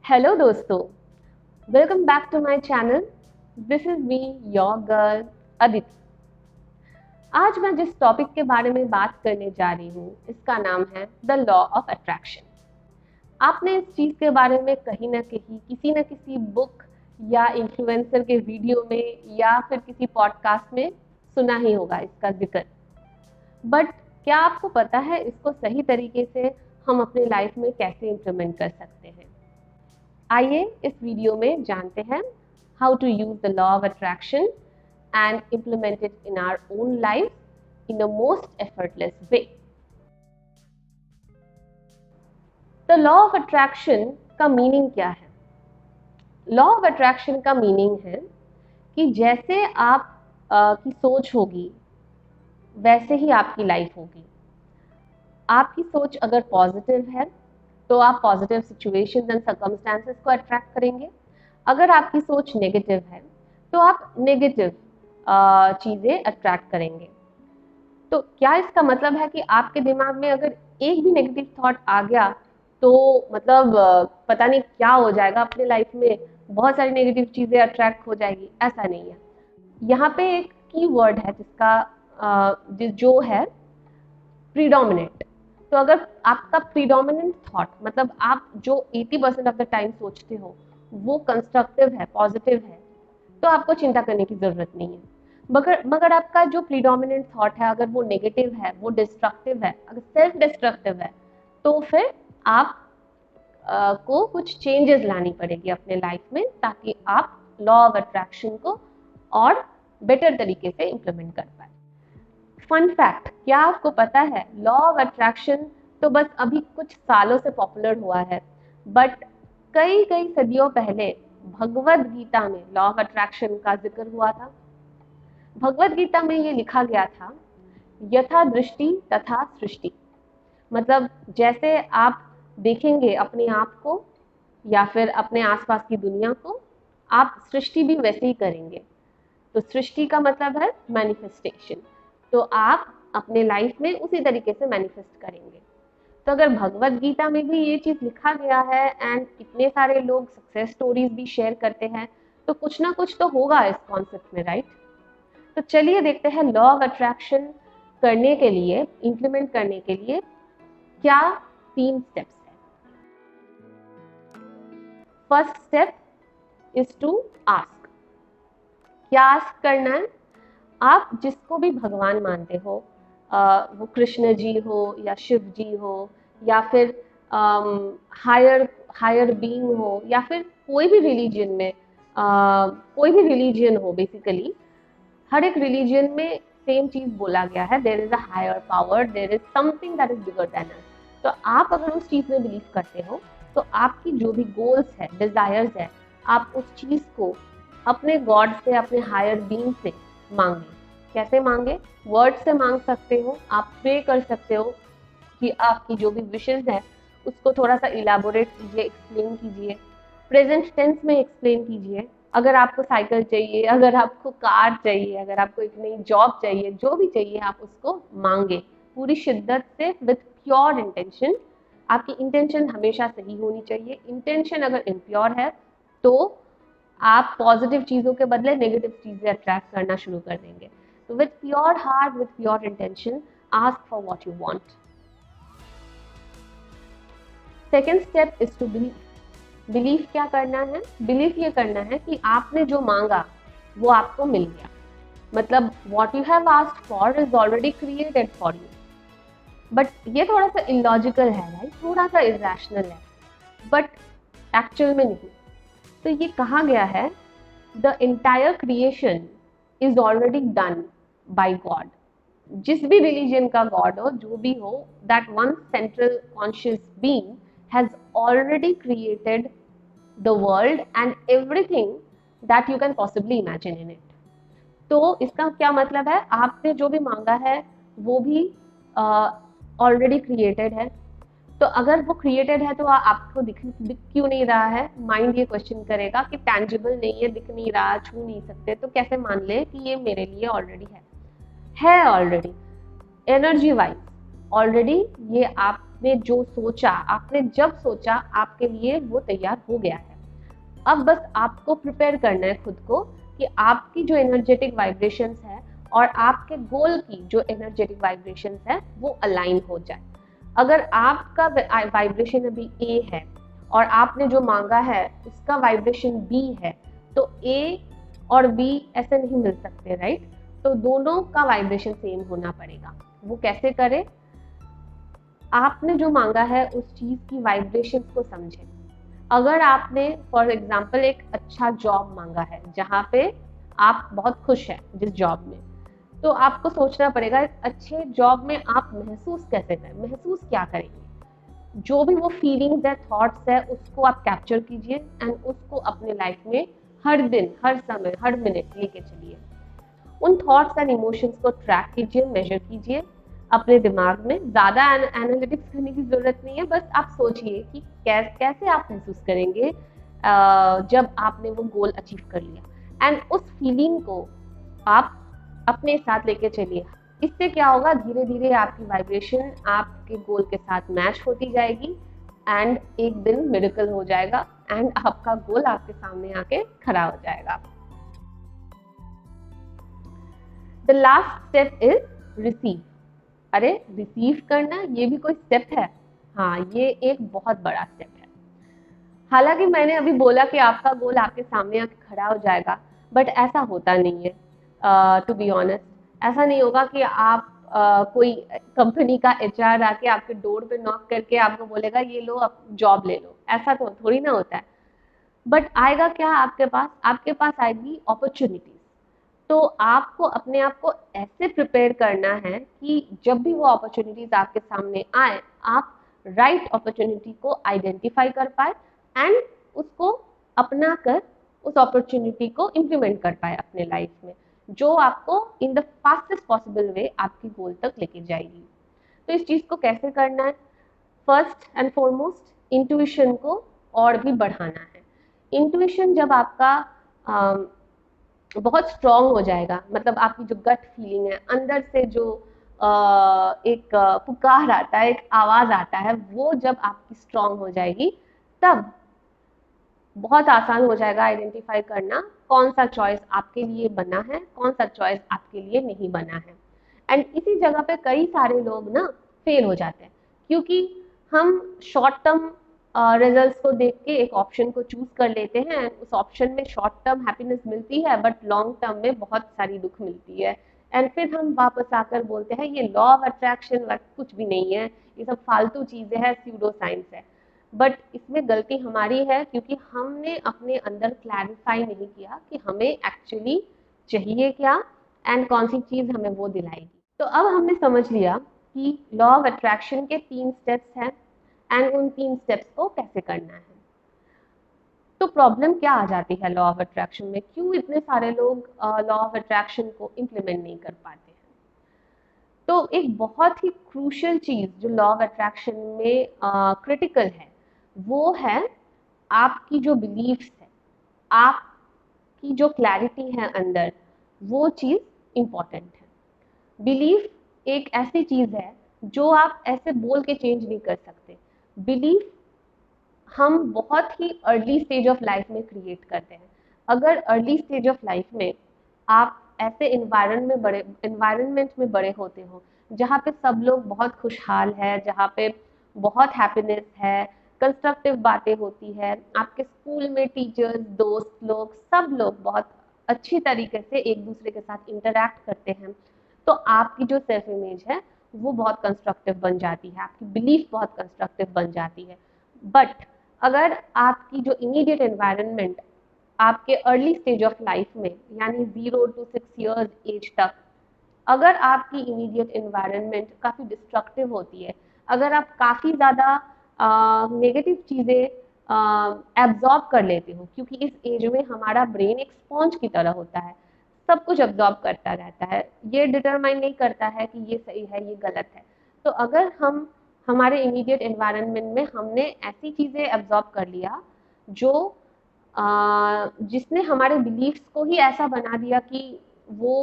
Hello दोस्तों, welcome back to my channel. This is me your girl Aditi. आज मैं जिस टॉपिक के बारे में बात करने जा रही हूँ इसका नाम है द लॉ ऑफ अट्रैक्शन। आपने इस चीज़ के बारे में कहीं ना कहीं किसी न किसी बुक या इन्फ्लुएंसर के वीडियो में या फिर किसी पॉडकास्ट में सुना ही होगा इसका जिक्र। बट क्या आपको पता है इसको सही तरीके से हम अपने लाइफ में कैसे इम्प्लीमेंट कर सकते हैं? आइए इस वीडियो में जानते हैं how to use the law of attraction and implement it in our own life in a most effortless way. The law of attraction का मीनिंग क्या है? लॉ ऑफ अट्रैक्शन का मीनिंग है कि जैसे आप की सोच होगी वैसे ही आपकी लाइफ होगी। आपकी सोच अगर पॉजिटिव है तो आप पॉजिटिव सिचुएशंस एंड सर्कमस्टेंसेस को अट्रैक्ट करेंगे। अगर आपकी सोच नेगेटिव है तो आप नेगेटिव चीज़ें अट्रैक्ट करेंगे। तो क्या इसका मतलब है कि आपके दिमाग में अगर एक भी नेगेटिव थॉट आ गया तो मतलब पता नहीं क्या हो जाएगा, अपने लाइफ में बहुत सारी नेगेटिव चीज़ें अट्रैक्ट हो जाएगी? ऐसा नहीं है। यहाँ पे एक की वर्ड है जिसका जो है प्रीडोमिनेंट। तो अगर आपका प्रीडोमिनेंट थॉट मतलब आप जो 80% ऑफ द टाइम सोचते हो वो कंस्ट्रक्टिव है, पॉजिटिव है, तो आपको चिंता करने की जरूरत नहीं है। मगर आपका जो प्रीडोमिनेंट थॉट है अगर वो नेगेटिव है, वो डिस्ट्रक्टिव है, अगर सेल्फ डिस्ट्रक्टिव है, तो फिर आप को कुछ चेंजेस लानी पड़ेगी अपने लाइफ में ताकि आप लॉ ऑफ अट्रैक्शन को और बेटर तरीके से इम्प्लीमेंट कर पाए। फन फैक्ट, क्या आपको पता है लॉ ऑफ अट्रैक्शन तो बस अभी कुछ सालों से पॉपुलर हुआ है, बट कई कई सदियों पहले भगवद गीता में लॉ ऑफ अट्रैक्शन का जिक्र हुआ था। भगवद गीता में ये लिखा गया था, यथा दृष्टि तथा सृष्टि। मतलब जैसे आप देखेंगे अपने आप को या फिर अपने आसपास की दुनिया को, आप सृष्टि भी वैसे ही करेंगे। तो सृष्टि का मतलब है मैनिफेस्टेशन, तो आप अपने लाइफ में उसी तरीके से मैनिफेस्ट करेंगे। तो अगर भगवद गीता में भी ये चीज़ लिखा गया है एंड इतने सारे लोग सक्सेस स्टोरीज भी शेयर करते हैं, तो कुछ ना कुछ तो होगा इस कॉन्सेप्ट में, राइट? तो चलिए देखते हैं लॉ ऑफ अट्रैक्शन करने के लिए, इम्प्लीमेंट करने के लिए क्या 3 स्टेप्स हैं। First step is to ask. क्या आस्क करना है? आप जिसको भी भगवान मानते हो, वो कृष्ण जी हो या शिव जी हो या फिर हायर बीइंग हो या फिर कोई भी रिलीजन में कोई भी रिलीजन हो, बेसिकली हर एक रिलीजन में सेम चीज बोला गया है, there is a higher power, there is something that is bigger than us. तो आप अगर उस चीज में बिलीव करते हो तो आपकी जो भी गोल्स है, डिजायर्स है, आप उस चीज को अपने गॉड से, अपने हायर बीइंग से मांगे। कैसे मांगे? वर्ड से मांग सकते हो, आप प्रे कर सकते हो कि आपकी जो भी विशेस है उसको थोड़ा सा इलाबोरेट कीजिए, एक्सप्लेन कीजिए, प्रेजेंट टेंस में एक्सप्लेन कीजिए। अगर आपको साइकिल चाहिए, अगर आपको कार चाहिए, अगर आपको एक नई जॉब चाहिए, जो भी चाहिए आप उसको मांगे पूरी शिद्दत से, विथ प्योर इंटेंशन। आपकी इंटेंशन हमेशा सही होनी चाहिए। इंटेंशन अगर इम्प्योर है तो आप पॉजिटिव चीज़ों के बदले नेगेटिव चीज़ें अट्रैक्ट करना शुरू कर देंगे। तो with pure heart, with pure intention, ask for what you want. Second step is to believe. Believe क्या करना है? बिलीव ये करना है कि आपने जो मांगा वो आपको मिल गया। मतलब what you have asked for is already created for you. But ये थोड़ा सा इलॉजिकल है, राइट? थोड़ा सा इरेशनल है, बट एक्चुअल में नहीं। तो ये कहा गया है, the entire creation is already done by God. जिस भी रिलीजन का गॉड हो, जो भी हो, that one central conscious being has already created the world and everything that you can possibly imagine in it. तो इसका क्या मतलब है? आपने जो भी मांगा है वो भी ऑलरेडी क्रिएटेड है। तो अगर वो क्रिएटेड है तो आपको दिख क्यों नहीं रहा है? माइंड ये क्वेश्चन करेगा कि टैंजिबल नहीं है, दिख नहीं रहा, छू नहीं सकते, तो कैसे मान ले कि ये मेरे लिए ऑलरेडी है ऑलरेडी। एनर्जी वाइज ऑलरेडी ये आप आपने जो सोचा, आपने जब सोचा, आपके लिए वो तैयार हो गया है। अब बस आपको प्रिपेयर करना है खुद को कि आपकी जो एनर्जेटिक वाइब्रेशंस है और आपके गोल की जो एनर्जेटिक वाइब्रेशंस है वो अलाइन हो जाए। अगर आपका वाइब्रेशन अभी ए है और आपने जो मांगा है उसका वाइब्रेशन बी है, तो ए और बी ऐसे नहीं मिल सकते, राइट? तो दोनों का वाइब्रेशन सेम होना पड़ेगा। वो कैसे करें? आपने जो मांगा है उस चीज की वाइब्रेशन को समझें। अगर आपने फॉर एग्जाम्पल एक अच्छा जॉब मांगा है जहाँ पे आप बहुत खुश हैं जिस जॉब में, तो आपको सोचना पड़ेगा अच्छे जॉब में आप महसूस कैसे करें, महसूस क्या करेंगे। जो भी वो फीलिंग्स है, थॉट्स है, उसको आप कैप्चर कीजिए एंड उसको अपने लाइफ में हर दिन, हर समय, हर मिनट लेके चलिए। उन थॉट्स एंड इमोशंस को ट्रैक कीजिए, मेजर कीजिए अपने दिमाग में। ज़्यादा एनालिटिक्स करने की ज़रूरत नहीं है, बस आप सोचिए कि कैसे आप महसूस करेंगे जब आपने वो गोल अचीव कर लिया, एंड उस फीलिंग को आप अपने साथ लेके चलिए। इससे क्या होगा, धीरे धीरे आपकी वाइब्रेशन आपके गोल के साथ मैच होती जाएगी एंड एक दिन मिरेकल हो जाएगा एंड आपका गोल आपके सामने आके खड़ा हो जाएगा। The last step is receive. अरे रिसीव करना ये भी कोई स्टेप है? हाँ, ये एक बहुत बड़ा स्टेप है। हालांकि मैंने अभी बोला कि आपका गोल आपके सामने आके खड़ा हो जाएगा, बट ऐसा होता नहीं है। टू बी ऑनेस्ट, ऐसा नहीं होगा कि आप कोई कंपनी का एचआर आके आपके डोर पे नॉक करके आपको बोलेगा ये लो अब जॉब ले लो। ऐसा तो थोड़ी ना होता है। बट आएगा क्या आपके पास आएगी अपॉर्चुनिटीज। तो आपको अपने आप को ऐसे प्रिपेयर करना है कि जब भी वो अपॉर्चुनिटीज आपके सामने आए, आप राइट अपॉर्चुनिटी को आइडेंटिफाई कर पाए एंड उसको अपना कर उस अपॉर्चुनिटी को इम्प्लीमेंट कर पाए अपने लाइफ में, जो आपको in the fastest possible way आपकी गोल तक लेके जाएगी। तो इस चीज को कैसे करना है? फर्स्ट एंड फॉरमोस्ट इंट्यूशन को और भी बढ़ाना है। इंट्यूशन जब आपका बहुत स्ट्रांग हो जाएगा, मतलब आपकी जो गट फीलिंग है, अंदर से जो एक पुकार आता है, एक आवाज आता है, वो जब आपकी स्ट्रांग हो जाएगी, तब बहुत आसान हो जाएगा आइडेंटिफाई करना कौन सा चॉइस आपके लिए बना है, कौन सा चॉइस आपके लिए नहीं बना है। एंड इसी जगह पे कई सारे लोग ना फेल हो जाते हैं, क्योंकि हम शॉर्ट टर्म रिजल्ट्स को देख के एक ऑप्शन को चूज कर लेते हैं। उस ऑप्शन में शॉर्ट टर्म हैप्पीनेस मिलती है, बट लॉन्ग टर्म में बहुत सारी दुख मिलती है। एंड फिर हम वापस आकर बोलते हैं ये लॉ ऑफ अट्रैक्शन कुछ भी नहीं है, ये सब फालतू चीजें हैं, स्यूडो साइंस है। बट इसमें गलती हमारी है, क्योंकि हमने अपने अंदर क्लैरिफाई नहीं किया कि हमें एक्चुअली चाहिए क्या एंड कौन सी चीज हमें वो दिलाएगी। तो अब हमने समझ लिया कि लॉ ऑफ अट्रैक्शन के 3 स्टेप्स हैं एंड उन 3 स्टेप्स को कैसे करना है। तो प्रॉब्लम क्या आ जाती है लॉ ऑफ अट्रैक्शन में? क्यों इतने सारे लोग लॉ ऑफ अट्रैक्शन को इम्प्लीमेंट नहीं कर पाते हैं? तो एक बहुत ही क्रूशियल चीज जो लॉ ऑफ अट्रैक्शन में क्रिटिकल है, वो है आपकी जो बिलीफ्स है, आपकी जो क्लैरिटी है अंदर, वो चीज इंपॉर्टेंट है। बिलीफ एक ऐसी चीज है जो आप ऐसे बोल के चेंज नहीं कर सकते। बिलीफ हम बहुत ही अर्ली स्टेज ऑफ लाइफ में क्रिएट करते हैं। अगर अर्ली स्टेज ऑफ लाइफ में आप ऐसे एनवायरनमेंट में बड़े होते हो जहाँ पे सब लोग बहुत खुशहाल है, जहाँ पे बहुत हैप्पीनेस है, कंस्ट्रक्टिव बातें होती है, आपके स्कूल में टीचर्स, दोस्त लोग, सब लोग बहुत अच्छी तरीके से एक दूसरे के साथ इंटरैक्ट करते हैं, तो आपकी जो सेल्फ इमेज है वो बहुत कंस्ट्रक्टिव बन जाती है, आपकी बिलीफ बहुत कंस्ट्रक्टिव बन जाती है। बट अगर आपकी जो इमीडिएट एनवायरनमेंट आपके अर्ली स्टेज ऑफ लाइफ में, यानी 0 to 6 ईयर्स एज तक, अगर आपकी इमीडिएट एनवायरनमेंट काफ़ी डिस्ट्रक्टिव होती है, अगर आप काफ़ी ज़्यादा नेगेटिव चीज़ें एब्जॉर्ब कर लेते हो, क्योंकि इस एज में हमारा ब्रेन एक स्पॉन्ज की तरह होता है, सब कुछ एब्जॉर्ब करता रहता है, ये डिटरमाइन नहीं करता है कि ये सही है, ये गलत है। तो अगर हम हमारे इमीडिएट एनवायरनमेंट में हमने ऐसी चीज़ें एब्जॉर्ब कर लिया जो जिसने हमारे बिलीफ्स को ही ऐसा बना दिया कि वो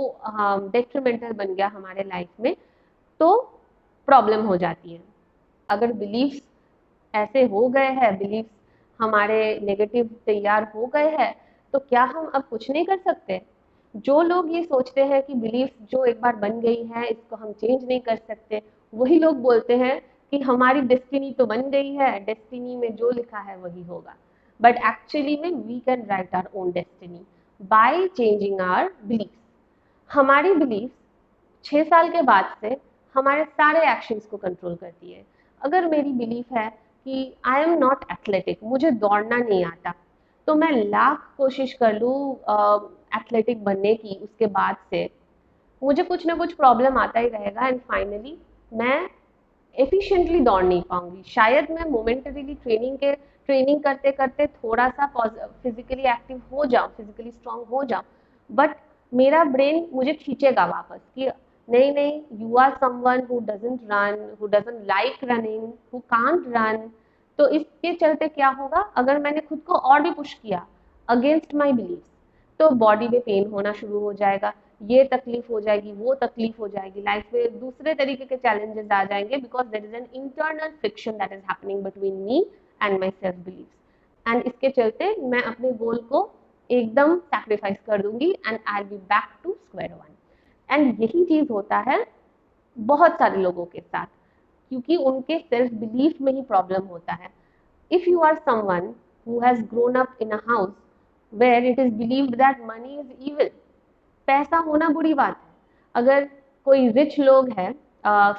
डेट्रीमेंटल बन गया हमारे लाइफ में, तो प्रॉब्लम हो जाती है। अगर बिलीफ्स ऐसे हो गए हैं, बिलीफ्स हमारे नेगेटिव तैयार हो गए हैं, तो क्या हम अब कुछ नहीं कर सकते? जो लोग ये सोचते हैं कि बिलीफ्स जो एक बार बन गई है इसको हम चेंज नहीं कर सकते, वही लोग बोलते हैं कि हमारी डेस्टिनी तो बन गई है, डेस्टिनी में जो लिखा है वही होगा। बट एक्चुअली में we can write our own destiny by changing our beliefs. हमारी बिलीफ्स 6 साल के बाद से हमारे सारे एक्शंस को कंट्रोल करती है। अगर मेरी बिलीफ है कि आई एम नॉट एथलेटिक, मुझे दौड़ना नहीं आता, तो मैं लाख कोशिश कर लूँ एथलेटिक बनने की, उसके बाद से मुझे कुछ ना कुछ प्रॉब्लम आता ही रहेगा एंड फाइनली मैं एफिशिएंटली दौड़ नहीं पाऊंगी। शायद मैं मोमेंटरीली ट्रेनिंग करते करते थोड़ा सा फिजिकली एक्टिव हो जाऊं, फिजिकली स्ट्रांग हो जाऊं, बट मेरा ब्रेन मुझे खींचेगा वापस कि नहीं नहीं, you are someone who doesn't run, who doesn't like running, who can't run. तो इसके चलते क्या होगा, अगर मैंने खुद को और भी पुश किया अगेंस्ट माई बिलीव्स, तो बॉडी में पेन होना शुरू हो जाएगा, ये तकलीफ हो जाएगी, वो तकलीफ हो जाएगी, लाइफ में दूसरे तरीके के चैलेंजेस आ जाएंगे, because there is an internal friction that is happening between me and my self believes. And इसके चलते मैं अपने गोल को एकदम सैक्रिफाइस कर दूंगी and I will be back to square one. And यही चीज होता है बहुत सारे लोगों के साथ, क्योंकि उनके सेल्फ बिलीफ में ही प्रॉब्लम होता है। If you are someone who has grown up in a house where it is believed that money is evil, पैसा होना बुरी बात है। अगर कोई रिच लोग है,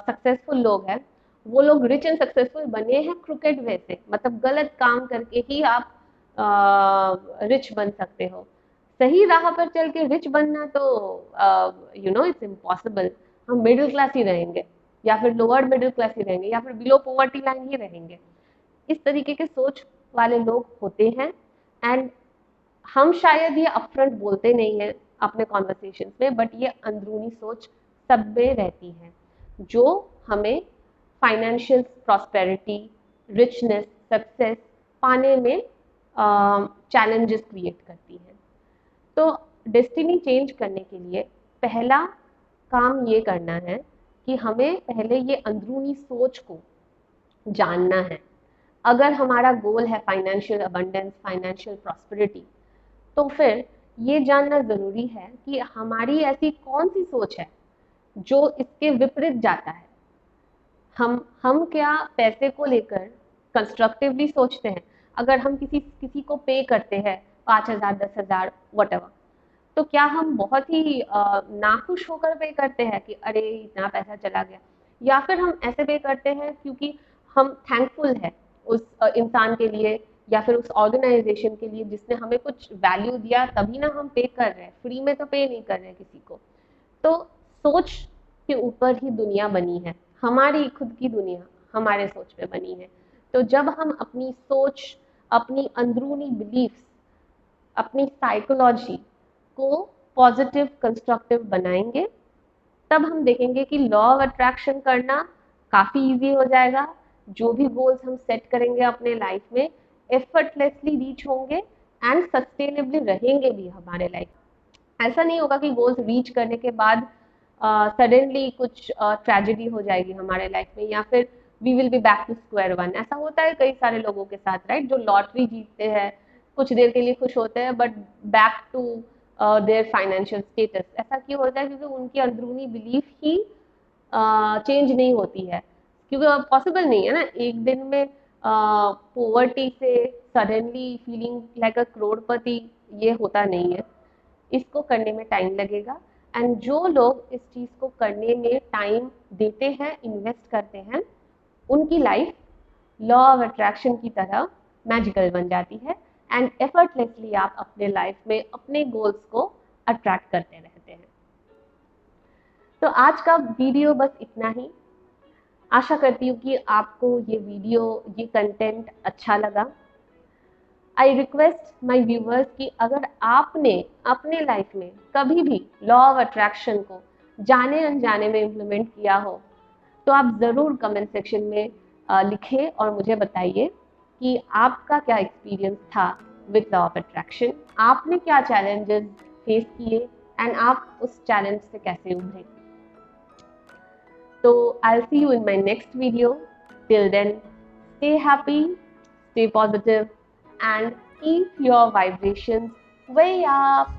सक्सेसफुल लोग है, वो लोग रिच एंड सक्सेसफुल बने हैं क्रिकेट वे से, मतलब गलत काम करके ही आप रिच बन सकते हो। सही राह पर चल के रिच बनना तो यू नो इट्स इम्पॉसिबल। हम मिडिल क्लास ही रहेंगे, या फिर लोअर मिडिल क्लास ही रहेंगे, या फिर बिलो पॉवर्टी लाइन ही रहेंगे। इस तरीके के सोच वाले लोग होते हैं एंड हम शायद ये अपफ्रंट बोलते नहीं हैं अपने कॉन्वर्सेशन में, बट ये अंदरूनी सोच सब में रहती है, जो हमें फाइनेंशियल प्रॉस्पेरिटी, रिचनेस, सक्सेस पाने में चैलेंजेस क्रिएट करती है। तो डेस्टिनी चेंज करने के लिए पहला काम ये करना है कि हमें पहले ये अंदरूनी सोच को जानना है। अगर हमारा गोल है फाइनेंशियल अबंडेंस, फाइनेंशियल प्रॉस्पेरिटी, तो फिर ये जानना ज़रूरी है कि हमारी ऐसी कौन सी सोच है जो इसके विपरीत जाता है। हम क्या पैसे को लेकर कंस्ट्रक्टिवली सोचते हैं? अगर हम किसी को पे करते हैं 5,000, 10,000 वट, तो क्या हम बहुत ही नाखुश होकर पे करते हैं कि अरे इतना पैसा चला गया, या फिर हम ऐसे पे करते हैं क्योंकि हम थैंकफुल है उस इंसान के लिए या फिर उस ऑर्गेनाइजेशन के लिए जिसने हमें कुछ वैल्यू दिया, तभी ना हम पे कर रहे हैं, फ्री में तो पे नहीं कर रहे हैं किसी को। तो सोच के ऊपर ही दुनिया बनी है, हमारी खुद की दुनिया हमारे सोच पे बनी है। तो जब हम अपनी सोच, अपनी अंदरूनी बिलीफ्स, अपनी साइकोलॉजी को पॉजिटिव कंस्ट्रक्टिव बनाएंगे, तब हम देखेंगे कि लॉ ऑफ अट्रैक्शन करना काफ़ी इजी हो जाएगा। जो भी गोल्स हम सेट करेंगे अपने लाइफ में एफर्टलेसली रीच होंगे एंड सस्टेनेबली रहेंगे भी हमारे लाइफ। ऐसा नहीं होगा कि गोल्स रीच करने के बाद सडनली कुछ ट्रेजेडी हो जाएगी हमारे लाइफ में, या फिर we will be back to square one. ऐसा होता है कई सारे लोगों के साथ, राइट, जो लॉटरी जीतते हैं, कुछ देर के लिए खुश होते हैं, but back to their financial status. ऐसा क्यों होता है? क्योंकि उनकी अंदरूनी बिलीफ ही चेंज नहीं होती है, क्योंकि पॉसिबल नहीं है ना एक दिन में पॉवर्टी से सडनली फीलिंग लाइक अ करोड़पति, ये होता नहीं है। इसको करने में टाइम लगेगा एंड जो लोग इस चीज़ को करने में टाइम देते हैं, इन्वेस्ट करते हैं, उनकी लाइफ लॉ ऑफ अट्रैक्शन की तरह मैजिकल बन जाती है एंड एफर्टलेसली आप अपने लाइफ में अपने गोल्स को अट्रैक्ट करते रहते हैं। तो आज का वीडियो बस इतना ही। आशा करती हूँ कि आपको ये वीडियो, ये कंटेंट अच्छा लगा। आई रिक्वेस्ट माई व्यूवर्स कि अगर आपने अपने लाइफ में कभी भी लॉ ऑफ अट्रैक्शन को जाने अनजाने में इम्प्लीमेंट किया हो, तो आप ज़रूर कमेंट सेक्शन में लिखें और मुझे बताइए कि आपका क्या एक्सपीरियंस था विद लॉ ऑफ अट्रैक्शन, आपने क्या चैलेंजेस फेस किए एंड आप उस चैलेंज से कैसे उभरे। तो I will see you in my next video. Till then, stay happy, stay positive, and keep your vibrations way up.